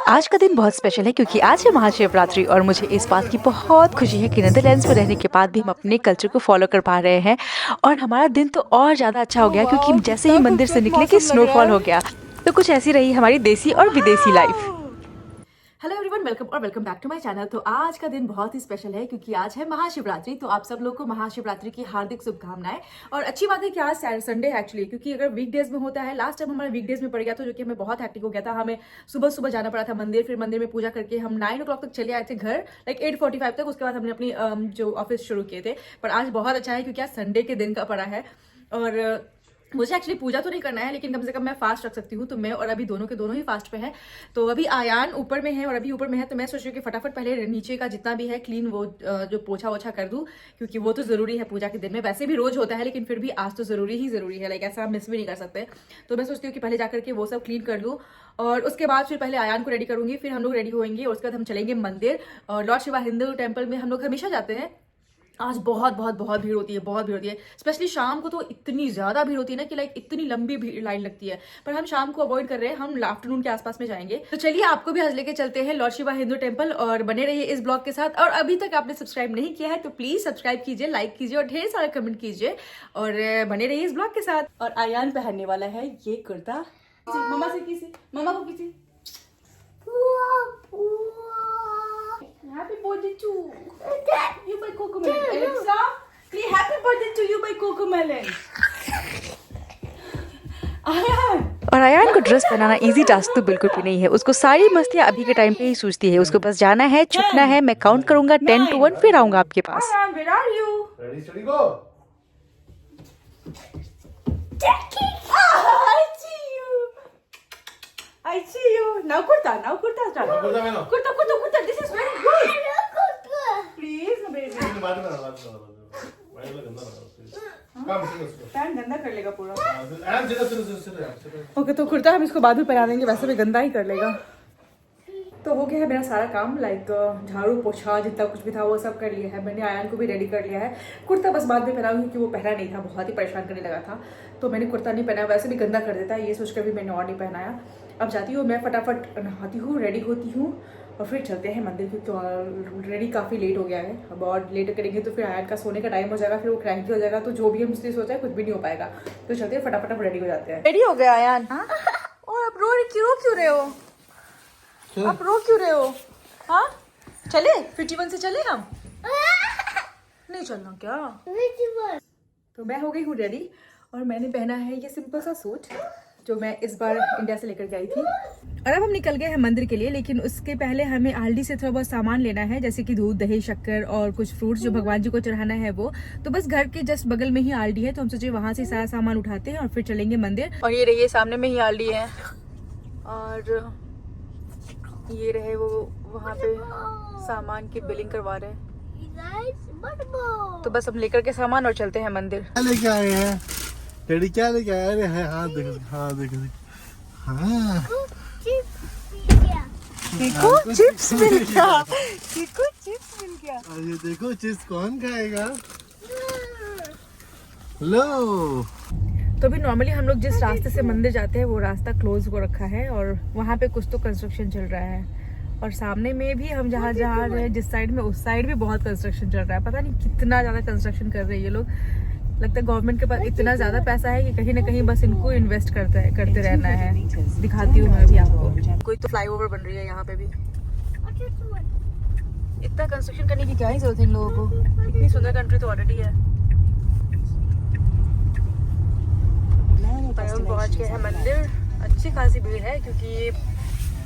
आज का दिन बहुत स्पेशल है क्योंकि आज है महाशिवरात्रि और मुझे इस बात की बहुत खुशी है कि नीदरलैंड्स में रहने के बाद भी हम अपने कल्चर को फॉलो कर पा रहे हैं। और हमारा दिन तो और ज़्यादा अच्छा हो ओह गया क्योंकि वाओ, जैसे कितना ही मंदिर से खूबसूरत निकले कि मौसम लग रहा स्नोफॉल हो है। गया। तो कुछ ऐसी रही हमारी देसी और विदेशी life. Hello everyone, welcome back to my channel. तो आज का दिन बहुत ही स्पेशल है क्योंकि आज है महाशिवरात्रि। तो आप सब लोग को महाशिवरात्रि की हार्दिक शुभकामनाएं। और अच्छी बात है कि आज संडे है एक्चुअली, क्योंकि अगर वीकडेज में होता है, लास्ट टाइम हमारा वीकडेज में पड़ गया था जो कि हमें बहुत हैक्टिक हो गया था। हमें सुबह सुबह जाना पड़ा था मंदिर, फिर मंदिर में पूजा करके हम 9 o'clock तक चले आए थे घर, लाइक 8:45 तक। उसके बाद हमने अपनी जो ऑफिस शुरू किए थे। पर आज बहुत अच्छा है क्योंकि आज संडे के दिन का पड़ा है। और मुझे एक्चुअली पूजा तो नहीं करना है, लेकिन कम से कम मैं फास्ट रख सकती हूँ। तो मैं और अभी दोनों के दोनों ही फास्ट पे हैं। तो अभी आयान ऊपर में है और अभी ऊपर में है, तो मैं सोच रही हूँ कि फटाफट पहले नीचे का जितना भी है क्लीन वो जो पोछा वोछा कर दूँ, क्योंकि वो तो जरूरी है पूजा के दिन में। वैसे भी रोज होता है, लेकिन फिर भी आज तो जरूरी है, लाइक ऐसा मिस भी नहीं कर सकते। तो मैं सोचती हूँ कि पहले जाकर के वो सब क्लीन कर लूँ और उसके बाद फिर पहले आयान को रेडी करूंगी, फिर हम लोग रेडी होंगे और उसके बाद हम चलेंगे मंदिर। और लॉर्ड शिवा हिंदू टेम्पल में हम लोग हमेशा जाते हैं। आज बहुत बहुत बहुत भीड़ होती है, बहुत भीड़ होती है। स्पेशली शाम को तो इतनी ज्यादा भीड़ होती है ना कि लाइक इतनी लंबी भीड़ लाइन लगती है। पर हम शाम को अवॉइड कर रहे हैं, हम आफ्टरनून के आसपास में जाएंगे। तो चलिए आपको भी आज लेके चलते हैं लॉर्ड शिवा हिंदू टेम्पल, और बने रहिए इस ब्लॉग के साथ। और अभी तक आपने सब्सक्राइब नहीं किया है तो प्लीज सब्सक्राइब कीजिए, लाइक कीजिए और ढेर सारा कमेंट कीजिए और बने रहिए इस ब्लॉग के साथ। और आयान पहनने वाला है ये कुर्ता। मम्मा से किसी, मम्मा को किसी Happy birthday to you by Cocomelon. Alexa, play Happy birthday to you by Cocomelon. Ayaan. और आयान को ड्रेस पहनाना इजी टास्क तो बिल्कुल भी नहीं है। उसको सारी मस्तियाँ अभी के टाइम पे ही सूझती है। उसको बस जाना है, छुपना है। मैं काउंट करूंगा 10 to 1, फिर आऊंगा आपके पास। Ayaan, where are you? Ready, steady, go! I see you. I see you. Now kurta. Start. kurta pehno. Kurta. This is very good. Please, no baby. बाद में वाइड वाला गंदा लगा उसको। काम से उसको। पैंट गंदा कर लेगा पूरा। एंड सीधा। ओके, तो कुर्ता हम इसको बाद में पहना देंगे, वैसे भी गंदा ही कर लेगा। तो हो गया है मेरा सारा काम, लाइक झाड़ू पोछा जितना कुछ भी था वो सब कर लिया है मैंने। आयान को भी रेडी कर लिया है। कुर्ता बस बाद में पहनाऊंगी क्योंकि वो पहना नहीं था, बहुत ही परेशान करने लगा था। तो मैंने कुर्ता नहीं पहनाया, वैसे भी गंदा कर देता है, ये सोचकर भी मैंने और नहीं पहनाया। अब जाती हूँ मैं, फटाफट नहाती हूँ, रेडी होती हूँ और फिर चलते हैं मंदिर, क्योंकि रेडी काफ़ी लेट हो गया है। अब और लेट करेंगे तो फिर आयान का सोने का टाइम हो जाएगा, फिर वो क्रैंकी हो जाएगा, तो जो भी हम उसने सोचा है कुछ भी नहीं हो पाएगा। तो चलते हैं फटाफट, रेडी हो जाते हैं। रेडी हो गया आयान? और अब रो क्यों रहे हो? आप रो क्यों रहे हो? हाँ चले 51 से चले हम? नहीं चलना क्या? तो मैं हो गई हूँ रेडी और मैंने पहना है ये सिंपल सा सूट जो मैं इस बार इंडिया से लेकर के आई थी। और अब हम निकल गए हैं मंदिर के लिए, लेकिन उसके पहले हमें आलडी से थोड़ा बहुत सामान लेना है, जैसे कि दूध, दही, शक्कर और कुछ फ्रूट्स जो भगवान जी को चढ़ाना है वो। तो बस घर के जस्ट बगल में ही आलडी है, तो हम सोचे वहां से सारा सामान उठाते हैं और फिर चलेंगे मंदिर। और ये रहिए सामने में ही आलडी है और ये रहे वो वहाँ पे सामान की बिलिंग करवा रहे हैं। तो बस हम लेकर के सामान और चलते हैं मंदिर। क्या लेके आए हैं? डैडी क्या लेके आए हैं? हाँ देखो, हाँ देखो, हाँ देखो चिप्स मिल गया, देखो चिप्स मिल गया। ये देखो चिप्स कौन खाएगा? लो। तो अभी नॉर्मली हम लोग जिस रास्ते से मंदिर जाते हैं वो रास्ता क्लोज हो रखा है और वहाँ पे कुछ तो कंस्ट्रक्शन चल रहा है। और सामने में भी हम जहाँ रहे हैं जिस साइड में, उस साइड भी बहुत कंस्ट्रक्शन चल रहा है। पता नहीं कितना ज्यादा कंस्ट्रक्शन कर रहे हैं ये लोग। लगता है गवर्नमेंट के पास इतना ज्यादा पैसा है कि कहीं ना कहीं बस इनको इन्वेस्ट करते रहना है। दिखाती हूँ मैं भी आपको। कोई तो फ्लाईओवर बन रही है यहाँ पे भी। इतना कंस्ट्रक्शन करने की क्या ही जरूरत है इन लोगों को? इतनी सुंदर कंट्री तो ऑलरेडी है। हम पहुंच गए हैं मंदिर। अच्छी खासी भीड़ है क्योंकि ये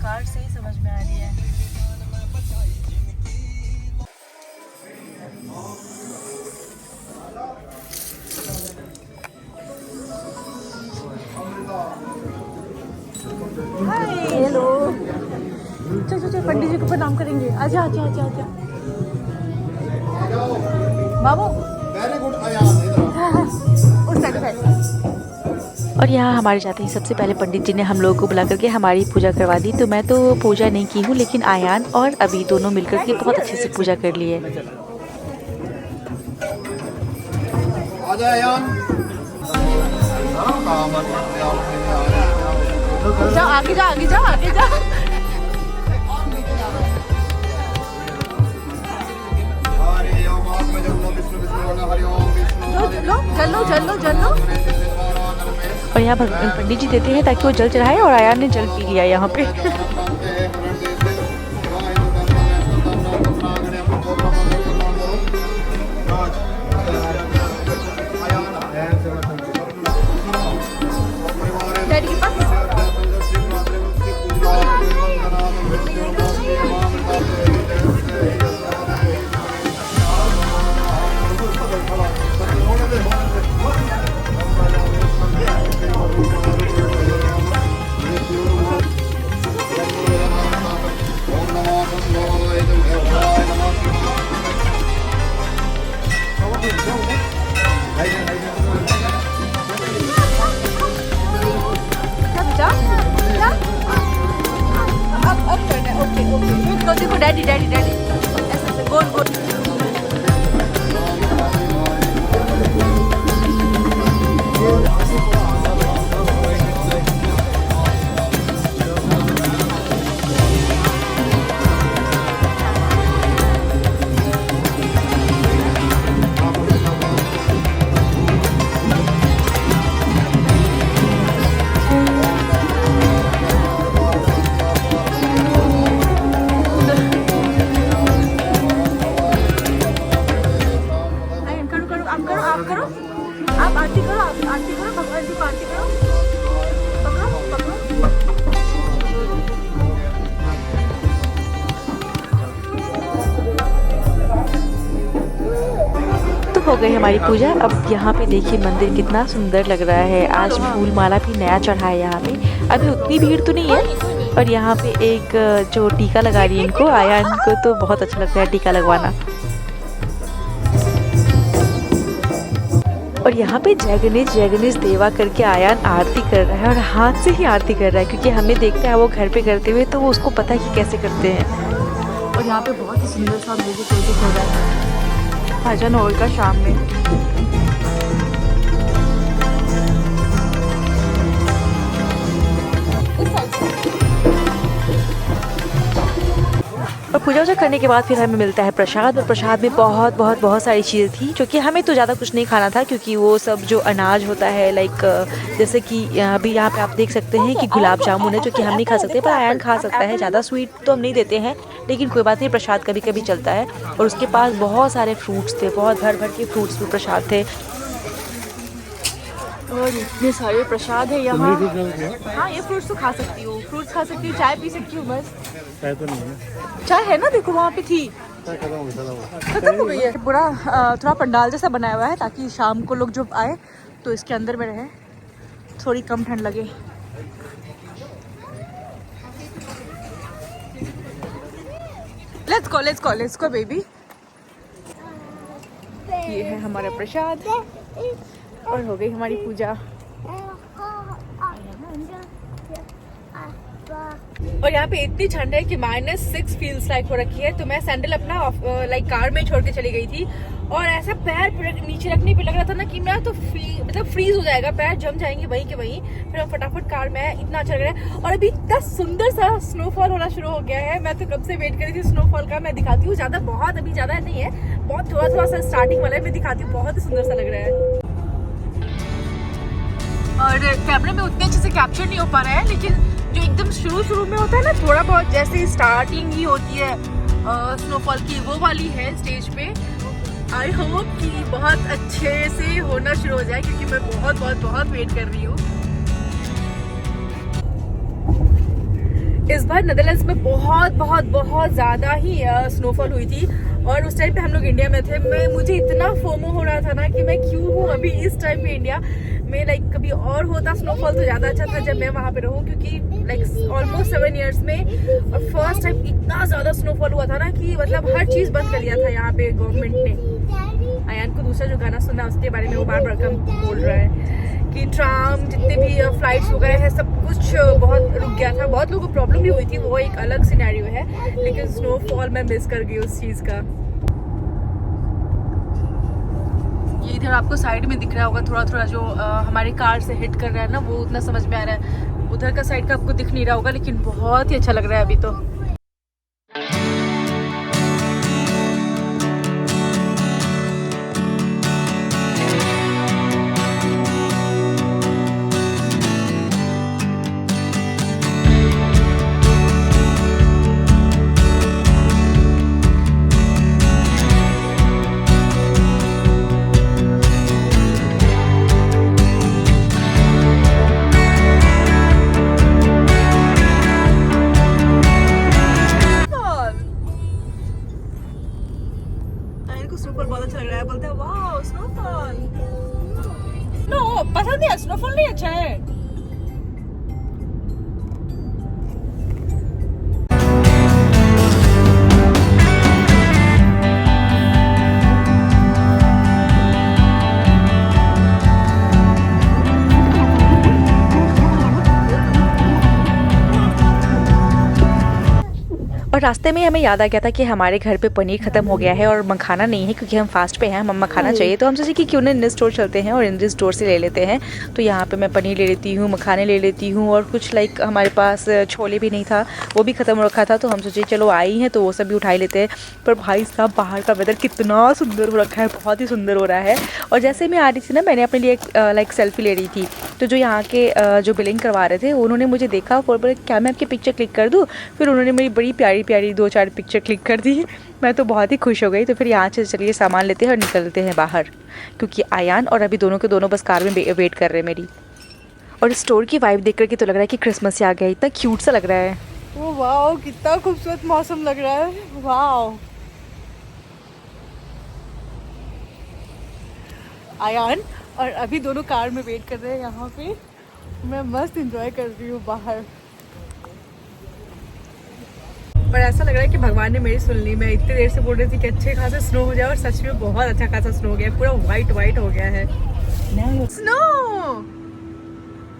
कार से ही समझ में आ रही है। हाय, हेलो। चल पंडित जी को प्रणाम करेंगे। आजा बाबू, वेरी गुड आयान। उस साइड। और यहाँ हमारे जाते ही सबसे पहले पंडित जी ने हम लोगों को बुला करके हमारी पूजा करवा दी। तो मैं तो पूजा नहीं की हूँ, लेकिन आयान और अभी दोनों मिलकर के बहुत अच्छे से पूजा कर ली है। आजा आयान। आगे जा। यहाँ पंडित जी देते हैं ताकि वो जल चढ़ाए, और आयान ने जल पी लिया यहाँ पे। डैडी के पास क्या बेटा? क्या? अब करना है। ओके ओके, तो देखो डैडी डैडी डैडी ऐसे गोल गोल। आप आरती करो, आप आरती करो, भगवान जी को आरती करो। पकड़ो पकड़ो। तो हो गई हमारी पूजा। अब यहाँ पे देखिए मंदिर कितना सुंदर लग रहा है। आज फूल माला भी नया चढ़ा है यहाँ पे। अभी उतनी भीड़ तो नहीं है, और यहाँ पे एक जो टीका लगा रही है इनको, आया इनको तो बहुत अच्छा लगता है टीका लगवाना। और यहाँ पे जय गणेश देवा करके आयान आरती कर रहा है, और हाथ से ही आरती कर रहा है, क्योंकि हमें देखता है वो घर पे करते हुए, तो वो उसको पता है कि कैसे करते हैं। और यहाँ पे बहुत ही सुंदर सा म्यूजिक हो रहा है, भजन होगा शाम में। और पूजा वूजा करने के बाद फिर हमें मिलता है प्रसाद, और प्रसाद में बहुत सारी चीज़ें थी, जो कि हमें तो ज़्यादा कुछ नहीं खाना था, क्योंकि वो सब जो अनाज होता है लाइक जैसे कि अभी यहाँ पे आप देख सकते हैं कि गुलाब जामुन है, जो कि हम नहीं खा सकते, पर आयन खा सकता है। ज़्यादा स्वीट तो हम नहीं देते हैं, लेकिन कोई बात नहीं, प्रसाद कभी कभी चलता है। और उसके पास बहुत सारे फ्रूट्स थे, बहुत भर के फ्रूट्स में प्रसाद थे, और इतने सारे प्रसाद है यहाँ। हाँ, ये फ्रूट्स तो खा सकती हूँ, फ्रूट्स खा सकती हूँ, चाय पी सकती हूँ, बस चाय तो नहीं है। चाय है ना, देखो वहाँ पे थी, खत्म हो गई है। पूरा थोड़ा पंडाल जैसा बनाया हुआ है, ताकि शाम को लोग जब आए तो इसके अंदर में रहे, थोड़ी कम ठंड लगे। Let's go baby. ये है हमारा प्रसाद, और हो गई हमारी पूजा। और यहाँ पे इतनी ठंड है कि -6 फील्स लाइक हो रखी है। तो मैं सैंडल अपना लाइक कार में छोड़ के चली गई थी, और ऐसा पैर नीचे रखने पे लग रहा था ना कि मैं तो मतलब फ्रीज हो जाएगा, पैर जम जाएंगे वहीं के वहीं। फिर मैं फटाफट कार में, इतना अच्छा लग रहा है। और अभी इतना सुंदर सा स्नोफॉल होना शुरू हो गया है। मैं तो कब से वेट कर रही थी स्नोफॉल का। मैं दिखाती हूँ, अभी ज्यादा नहीं है, बहुत थोड़ा सा स्टार्टिंग वाला है, मैं दिखाती हूँ। बहुत ही सुंदर सा लग रहा है, और कैमरे में उतने अच्छे से कैप्चर नहीं हो पा रहा है, लेकिन जो एकदम शुरू में होता है ना, थोड़ा बहुत जैसे स्टार्टिंग ही होती है स्नोफॉल की, वो वाली है स्टेज पे। आई होप कि बहुत अच्छे से होना शुरू हो जाए, क्योंकि मैं बहुत वेट कर रही हूँ। इस बार नेदरलैंड्स में बहुत ज़्यादा ही स्नोफॉल हुई थी, और उस टाइम पे हम लोग इंडिया में थे। मुझे इतना फोमो हो रहा था ना कि मैं क्यों हूँ अभी इस टाइम पे इंडिया में। लाइक कभी और होता स्नोफॉल तो ज़्यादा अच्छा था जब मैं वहाँ पे रहूँ, क्योंकि लाइक ऑलमोस्ट 7 इयर्स में और फर्स्ट टाइम इतना ज़्यादा स्नोफॉल हुआ था ना कि मतलब हर चीज़ बंद कर दिया था यहाँ पे गवर्नमेंट ने। आयान को दूसरा जो गाना सुना उसके बारे में वो बार कम बोल रहा है कि ट्राम जितने भी फ्लाइट्स वगैरह है सब कुछ बहुत रुक गया था। बहुत लोगों को प्रॉब्लम भी हुई थी, वो एक अलग सिनेरियो है, लेकिन स्नोफॉल मैं मिस कर गई उस चीज़ का। ये इधर आपको साइड में दिख रहा होगा थोड़ा जो हमारे कार से हिट कर रहा है ना, वो उतना समझ में आ रहा है। उधर का साइड का आपको दिख नहीं रहा होगा, लेकिन बहुत ही अच्छा लग रहा है अभी तो। फुल्ली अच्छा है। और रास्ते में हमें याद आ गया था कि हमारे घर पे पनीर ख़त्म हो गया है और मखाना नहीं है, क्योंकि हम फास्ट पे हैं, हम मखाना चाहिए। तो हम सोचे कि क्यों ना इंडियन स्टोर चलते हैं और इंडियन स्टोर से ले लेते हैं। तो यहाँ पे मैं पनीर ले लेती हूँ, मखाने ले लेती हूँ, और कुछ लाइक हमारे पास छोले भी नहीं था, वो भी ख़त्म हो रखा था। तो हम सोचे चलो आई हैं तो वो सब भी उठा ही लेते हैं। पर भाई साहब बाहर का वेदर कितना सुंदर हो रखा है, बहुत ही सुंदर हो रहा है। और जैसे मैं आ रही थी ना, मैंने अपने लिए एक लाइक सेल्फी ले रही थी। तो जो यहाँ के जो बिलिंग करवा रहे थे उन्होंने मुझे देखा और बोले क्या मैं आपकी पिक्चर क्लिक कर दूँ। फिर उन्होंने मेरी बड़ी प्यारी प्यारी 2-4 पिक्चर क्लिक कर दी। मैं तो बहुत ही खुश हो गई। तो फिर यहाँ से चलिए सामान लेते हैं और निकलते हैं बाहर, क्योंकि आयान और अभी दोनों के दोनों बस कार में वेट कर रहे हैं मेरी। और स्टोर की वाइब देख करके तो लग रहा है कि क्रिसमस से आ गया, इतना क्यूट सा लग रहा है। ओ वाओ, कितना खूबसूरत मौसम लग रहा है। वाओ, आयान और अभी दोनों कार में वेट कर रहे हैं यहाँ पे। मैं मस्त एंजॉय कर रही हूँ बाहर। पर ऐसा लग रहा है कि भगवान ने मेरी सुन ली। मैं इतनी देर से बोल रही थी कि अच्छे खासा स्नो हो जाए, और सच में बहुत अच्छा खासा स्नो हो गया, पूरा वाइट वाइट हो गया है। स्नो,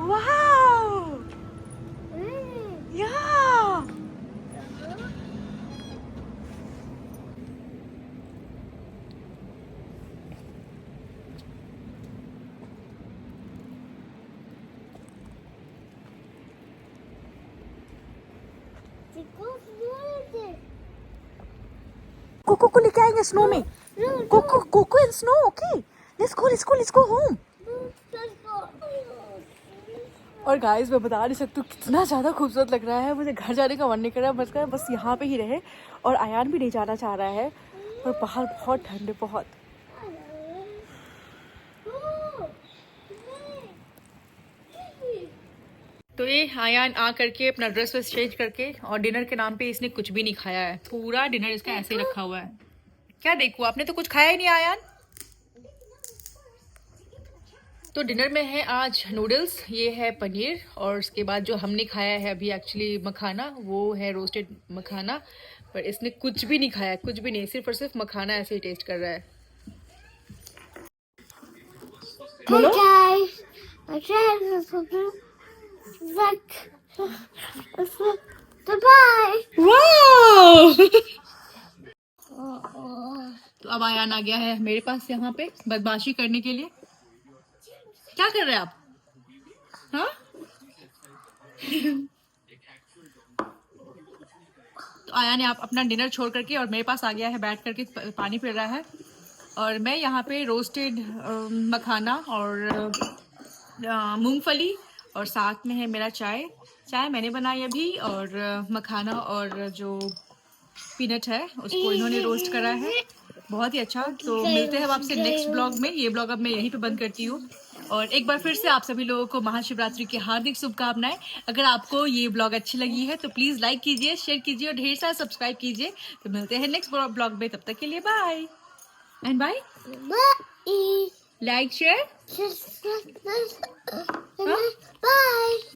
वाओ, या कोको को लेके आएंगे स्नो में। Coco coco in snow, okay let's go home. और गाइस मैं बता नहीं सकती हूँ कितना ज़्यादा खूबसूरत लग रहा है। मुझे घर जाने का मन नहीं कर रहा है, बस यहाँ पे ही रहे। और आयान भी नहीं जाना चाह रहा है, और बाहर बहुत ठंड है, बहुत। तो ये आयान आ करके अपना ड्रेस वेस चेंज करके, और डिनर के नाम पे इसने कुछ भी नहीं खाया है। पूरा डिनर इसका ऐसे ही रखा हुआ है। क्या देखो, आपने तो कुछ खाया ही नहीं आयान। तो डिनर में है आज नूडल्स, ये है पनीर, और उसके बाद जो हमने खाया है अभी एक्चुअली मखाना, वो है रोस्टेड मखाना। पर इसने कुछ भी नहीं खाया, कुछ भी नहीं, सिर्फ और सिर्फ मखाना ऐसे ही टेस्ट कर रहा है। बोलो। तो अब आयान आ गया है मेरे पास यहाँ पे बदमाशी करने के लिए। क्या कर रहे हैं आप? हाँ तो आयान ने आप अपना डिनर छोड़ करके और मेरे पास आ गया है, बैठ करके पानी पी रहा है। और मैं यहाँ पे रोस्टेड मखाना और मूंगफली, और साथ में है मेरा चाय मैंने बनाई अभी, और मखाना और जो पीनट है उसको इन्होंने रोस्ट करा है, बहुत ही अच्छा। तो मिलते हैं अब आपसे नेक्स्ट ब्लॉग में। ये ब्लॉग अब मैं यहीं पे बंद करती हूँ। और एक बार फिर से आप सभी लोगों को महाशिवरात्रि की हार्दिक शुभकामनाएं। अगर आपको ये ब्लॉग अच्छी लगी है तो प्लीज लाइक कीजिए, शेयर कीजिए और ढेर सारा सब्सक्राइब कीजिए। तो मिलते हैं नेक्स्ट ब्लॉग में, तब तक के लिए bye and bye. Like share, bye.